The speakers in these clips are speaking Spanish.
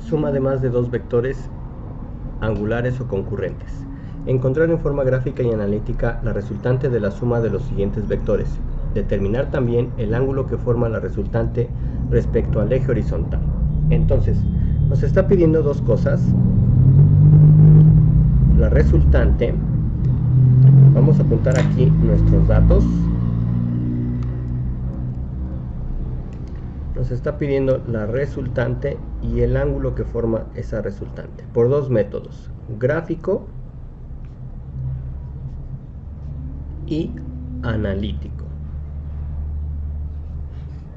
Suma de más de dos vectores angulares o concurrentes. Encontrar en forma gráfica y analítica la resultante de la suma de los siguientes vectores. Determinar también el ángulo que forma la resultante respecto al eje horizontal. Entonces, nos está pidiendo dos cosas. La resultante, vamos a apuntar aquí nuestros datos. Nos está pidiendo la resultante y el ángulo que forma esa resultante por dos métodos, gráfico y analítico.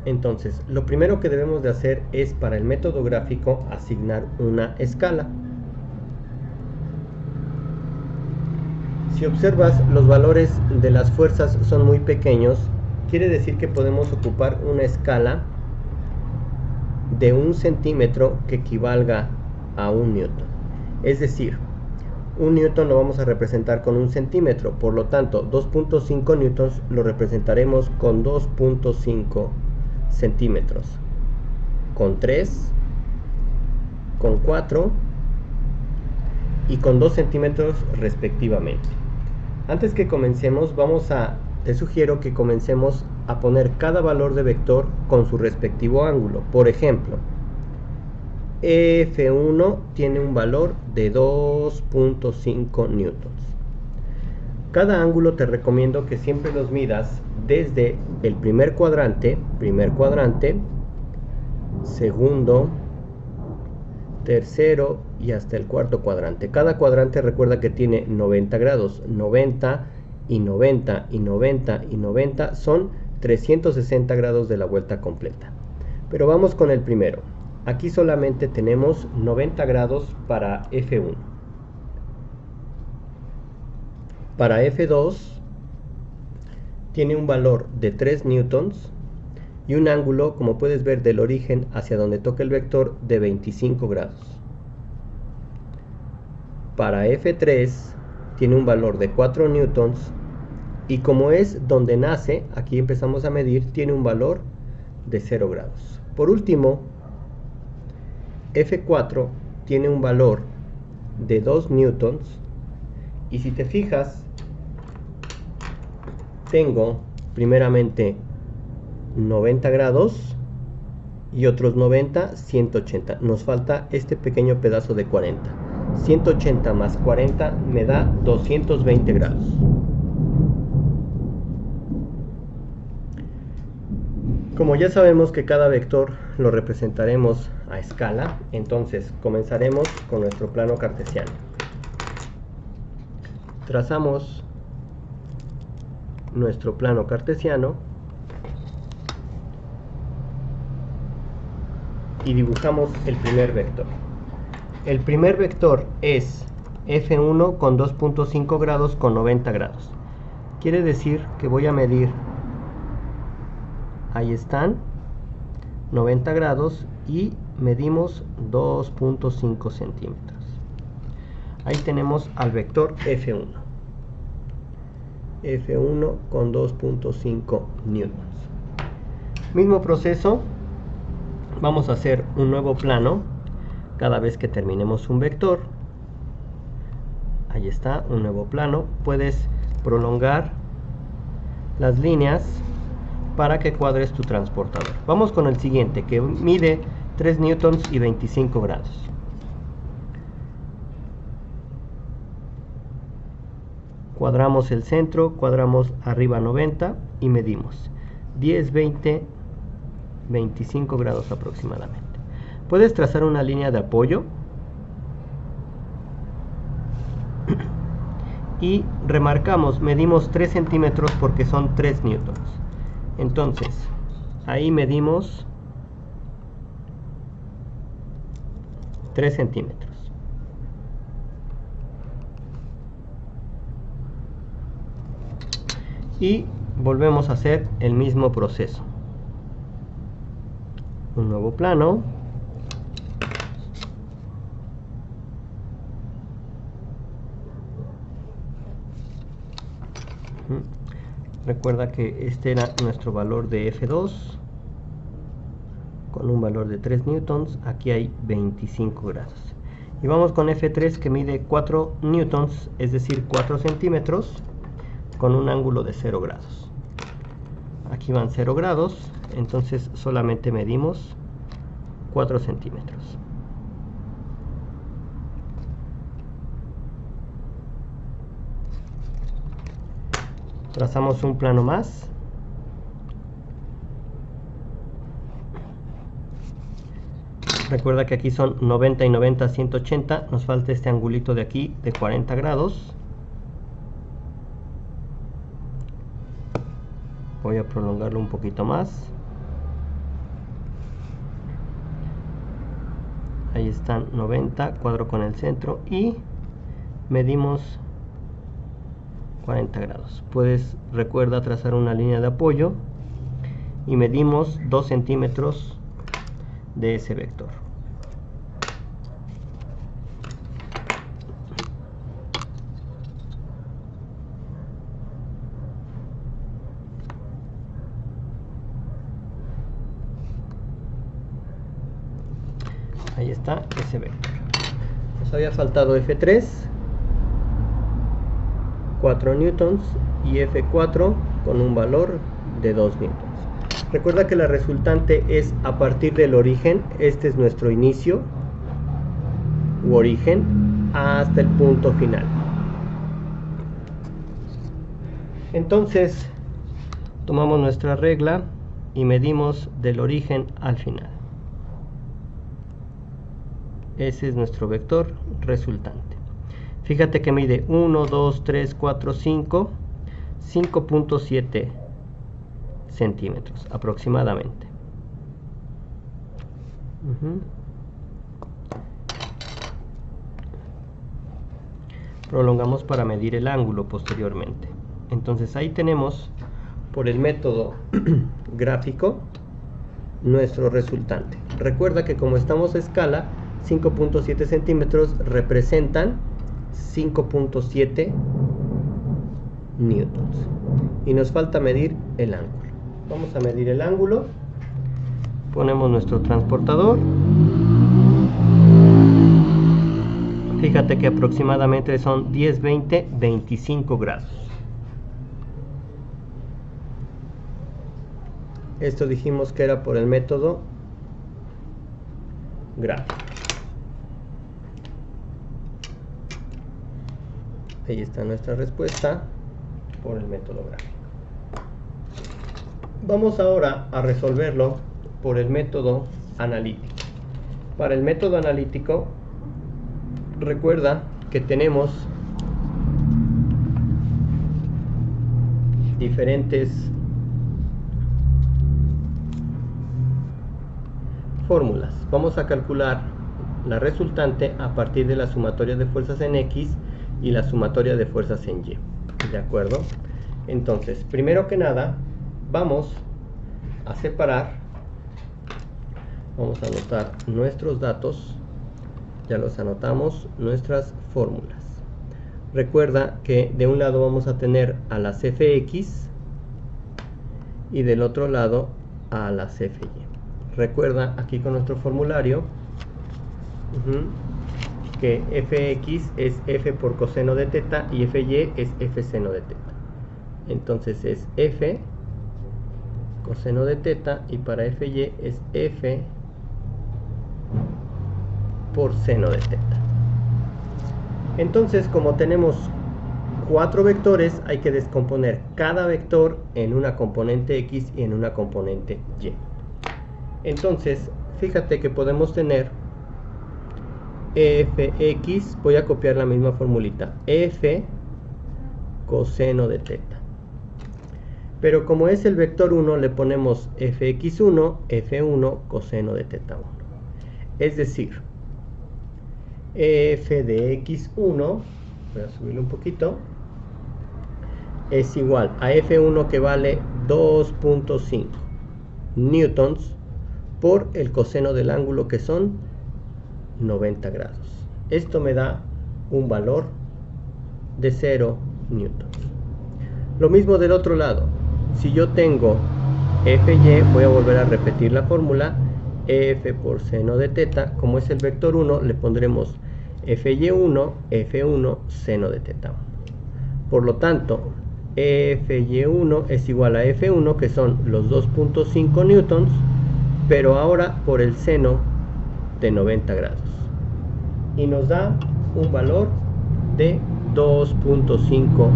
Entonces, lo primero que debemos de hacer es, para el método gráfico, asignar una escala. Si observas, los valores de las fuerzas son muy pequeños, quiere decir que podemos ocupar una escala de 1 centímetro que equivalga a 1 newton. Es decir, 1 newton lo vamos a representar con 1 centímetro, por lo tanto 2.5 newtons lo representaremos con 2.5 centímetros, con 3, con 4 y con 2 centímetros respectivamente. Antes que comencemos, te sugiero que comencemos a poner cada valor de vector con su respectivo ángulo. Por ejemplo, F1 tiene un valor de 2.5 newtons. Cada ángulo te recomiendo que siempre los midas desde el primer cuadrante, segundo, tercero y hasta el cuarto cuadrante. Cada cuadrante, recuerda que tiene 90 grados, 90 y 90 y 90 y 90 son 360 grados de la vuelta completa. Pero vamos con el primero. Aquí solamente tenemos 90 grados para F1. Para F2 tiene un valor de 3 newtons y un ángulo, como puedes ver, del origen hacia donde toca el vector, de 25 grados. Para F3 tiene un valor de 4 newtons y, como es donde nace, aquí empezamos a medir, tiene un valor de 0 grados. Por último, F4 tiene un valor de 2 newtons y, si te fijas, tengo primeramente 90 grados y otros 90, 180. Nos falta este pequeño pedazo de 40. 180 más 40 me da 220 grados. Como ya sabemos que cada vector lo representaremos a escala, entonces comenzaremos con nuestro plano cartesiano. Trazamos nuestro plano cartesiano y dibujamos el primer vector. El primer vector es F1 con 2.5 grados con 90 grados. Quiere decir que voy a medir, ahí están, 90 grados y medimos 2.5 centímetros. Ahí tenemos al vector F1. F1 con 2.5 newtons. Mismo proceso, vamos a hacer un nuevo plano cada vez que terminemos un vector. Ahí está, un nuevo plano. Puedes prolongar las líneas para que cuadres tu transportador. Vamos con el siguiente, que mide 3 newtons y 25 grados. Cuadramos el centro, cuadramos arriba 90 y medimos 10, 20, 25 grados aproximadamente. Puedes trazar una línea de apoyo y remarcamos, medimos 3 centímetros porque son 3 newtons. Entonces, ahí medimos 3 centímetros. Y volvemos a hacer el mismo proceso. Un nuevo plano. Recuerda que este era nuestro valor de F2 con un valor de 3 newtons, aquí hay 25 grados. Y vamos con F3 que mide 4 newtons, es decir 4 centímetros, con un ángulo de 0 grados. Aquí van 0 grados, entonces solamente medimos 4 centímetros. Trazamos un plano más. Recuerda que aquí son 90 y 90, 180. Nos falta este angulito de aquí de 40 grados. Voy a prolongarlo un poquito más. Ahí están 90, cuadro con el centro y medimos 40 grados. Recuerda trazar una línea de apoyo y medimos 2 centímetros de ese vector. Ahí está ese vector. Nos había faltado F3, 4 newtons, y F4 con un valor de 2 newtons. Recuerda que la resultante es a partir del origen. Este es nuestro inicio u origen hasta el punto final. Entonces tomamos nuestra regla y medimos del origen al final. Ese es nuestro vector resultante. Fíjate que mide 1, 2, 3, 4, 5, 5.7 centímetros aproximadamente. Prolongamos para medir el ángulo posteriormente. Entonces ahí tenemos, por el método gráfico, nuestro resultante. Recuerda que como estamos a escala, 5.7 centímetros representan 5.7 newtons. Y nos falta medir el ángulo. Vamos a medir el ángulo. Ponemos nuestro transportador. Fíjate que aproximadamente son 10, 20, 25 grados. Esto dijimos que era por el método gráfico. Ahí está nuestra respuesta por el método gráfico. Vamos ahora a resolverlo por el método analítico. Para el método analítico, recuerda que tenemos diferentes fórmulas. Vamos a calcular la resultante a partir de la sumatoria de fuerzas en X y la sumatoria de fuerzas en Y. ¿De acuerdo? Entonces, primero que nada, vamos a separar. Vamos a anotar nuestros datos. Ya los anotamos, nuestras fórmulas. Recuerda que de un lado vamos a tener a las Fx y del otro lado a las Fy. Recuerda aquí con nuestro formulario que Fx es F por coseno de teta y Fy es F seno de teta. Entonces es F coseno de teta y para Fy es F por seno de teta. Entonces, como tenemos 4 vectores, hay que descomponer cada vector en una componente X y en una componente Y. Entonces, fíjate que podemos tener Fx, voy a copiar la misma formulita, F coseno de teta. Pero como es el vector 1, le ponemos Fx1, F1 coseno de teta 1. Es decir, F de x1, voy a subirlo un poquito, es igual a F1 que vale 2.5 newtons por el coseno del ángulo que son 90 grados. Esto me da un valor de 0 newtons. Lo mismo del otro lado. Si yo tengo Fy, voy a volver a repetir la fórmula, f por seno de teta. Como es el vector 1, le pondremos fy1, f1, seno de teta 1. Por lo tanto, fy1 es igual a f1, que son los 2.5 newtons, pero ahora por el seno de 90 grados. Y nos da un valor de 2.5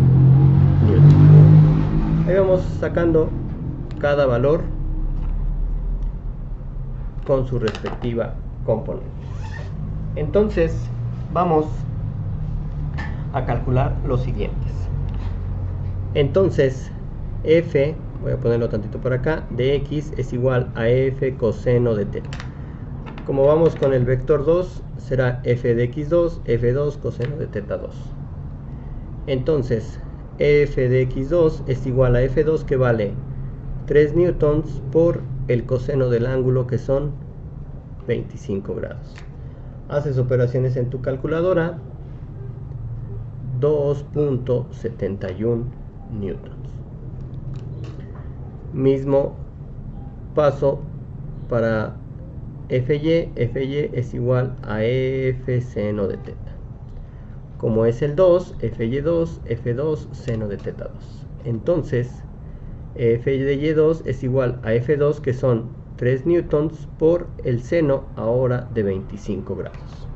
newtons. Ahí vamos sacando cada valor con su respectiva componente. Entonces vamos a calcular los siguientes. Entonces f, voy a ponerlo tantito por acá, de x es igual a f coseno de teta. Como vamos con el vector 2, será f de x2, f2 coseno de teta 2. Entonces f de x2 es igual a f2, que vale 3 newtons por el coseno del ángulo, que son 25 grados. Haces operaciones en tu calculadora. 2.71 newtons. Mismo paso para fy. Fy es igual a f seno de teta. Como es el 2, fy2, f2 seno de teta 2. Entonces f de y2 es igual a f2, que son 3 newtons por el seno ahora de 25 grados,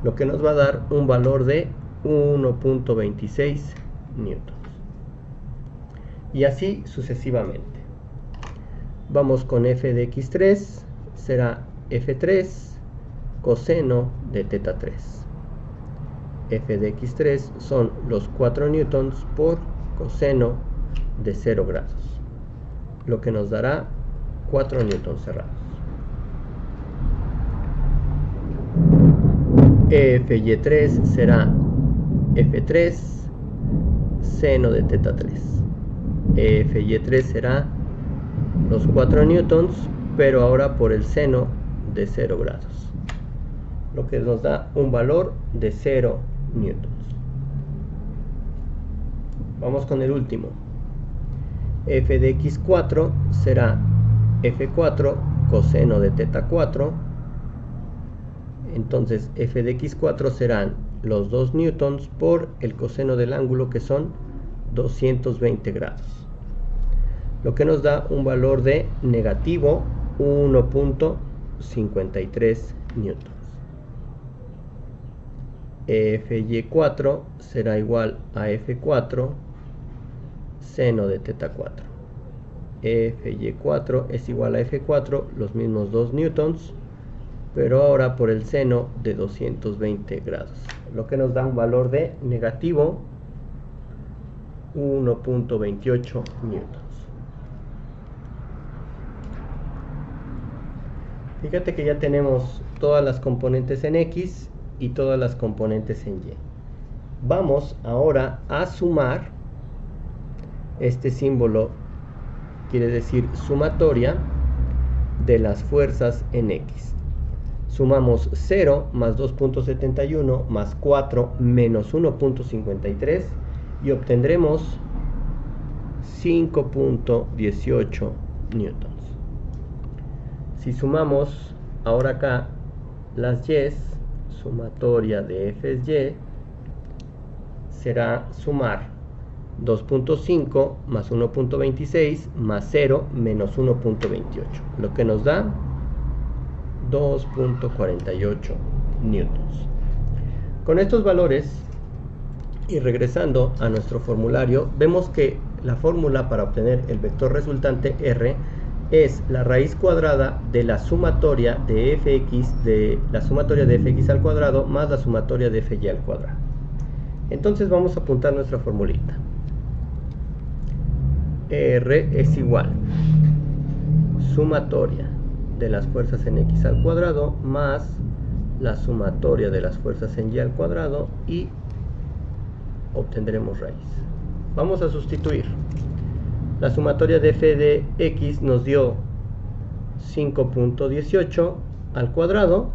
lo que nos va a dar un valor de 1.26 newtons. Y así sucesivamente. Vamos con f de x3, será f3 coseno de teta 3. F de x3 son los 4 newtons por coseno de 0 grados, lo que nos dará 4 newtons cerrados. Fy3 será f3 seno de teta 3. Fy3 será los 4 newtons, pero ahora por el seno de 0 grados, lo que nos da un valor de 0 newtons. Vamos con el último. F de x4 será f4 coseno de teta 4. Entonces f de x4 serán los 2 newtons por el coseno del ángulo, que son 220 grados, lo que nos da un valor de negativo 1.53 newtons. Fy4 será igual a f4 seno de teta 4. Fy4 es igual a f4, los mismos 2 newtons, pero ahora por el seno de 220 grados, lo que nos da un valor de negativo 1.28 newtons. Fíjate que ya tenemos todas las componentes en x y todas las componentes en y. Vamos ahora a sumar. Este símbolo quiere decir sumatoria de las fuerzas en x. Sumamos 0 más 2.71 más 4 menos 1.53 y obtendremos 5.18 newtons. Si sumamos ahora acá las y's, sumatoria de f es y, será sumar 2.5 más 1.26 más 0 menos 1.28, lo que nos da 2.48 newtons. Con estos valores, y regresando a nuestro formulario, vemos que la fórmula para obtener el vector resultante R es la raíz cuadrada de la sumatoria de fx al cuadrado más la sumatoria de fy al cuadrado. Entonces vamos a apuntar nuestra formulita. R es igual sumatoria de las fuerzas en x al cuadrado más la sumatoria de las fuerzas en y al cuadrado, y obtendremos raíz. Vamos a sustituir. La sumatoria de f de x nos dio 5.18 al cuadrado,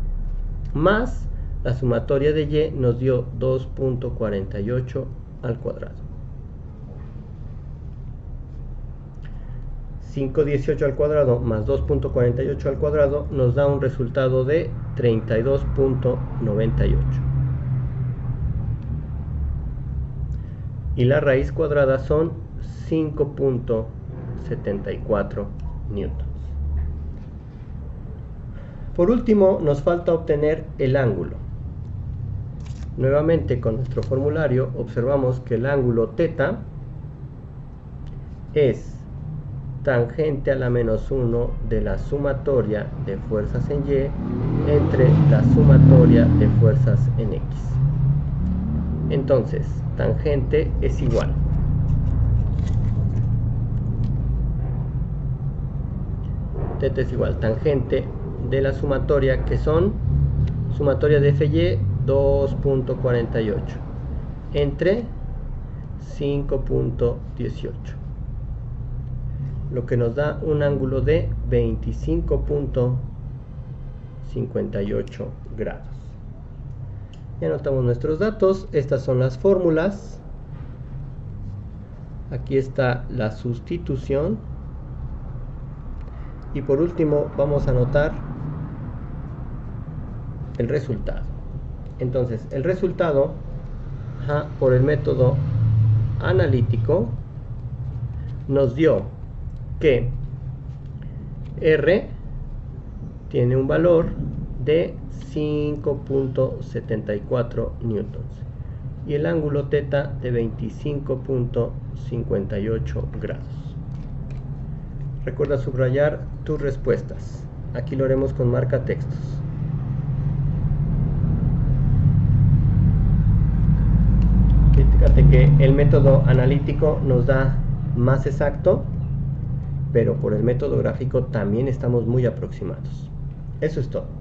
más la sumatoria de y nos dio 2.48 al cuadrado. 518 al cuadrado más 2.48 al cuadrado nos da un resultado de 32.98. Y la raíz cuadrada son 5.74 newtons. Por último, nos falta obtener el ángulo. Nuevamente, con nuestro formulario, observamos que el ángulo θ es tangente a la menos 1 de la sumatoria de fuerzas en Y entre la sumatoria de fuerzas en X. Entonces, tangente es igual θ es igual tangente de la sumatoria, que son sumatoria de FY 2.48 entre 5.18, lo que nos da un ángulo de 25.58 grados. Y anotamos nuestros datos. Estas son las fórmulas. Aquí está la sustitución. Y por último vamos a anotar el resultado. Entonces, el resultado por el método analítico nos dio que R tiene un valor de 5.74 newtons y el ángulo θ de 25.58 grados. Recuerda subrayar tus respuestas. Aquí lo haremos con marca textos. Fíjate que el método analítico nos da más exacto, pero por el método gráfico también estamos muy aproximados. Eso es todo.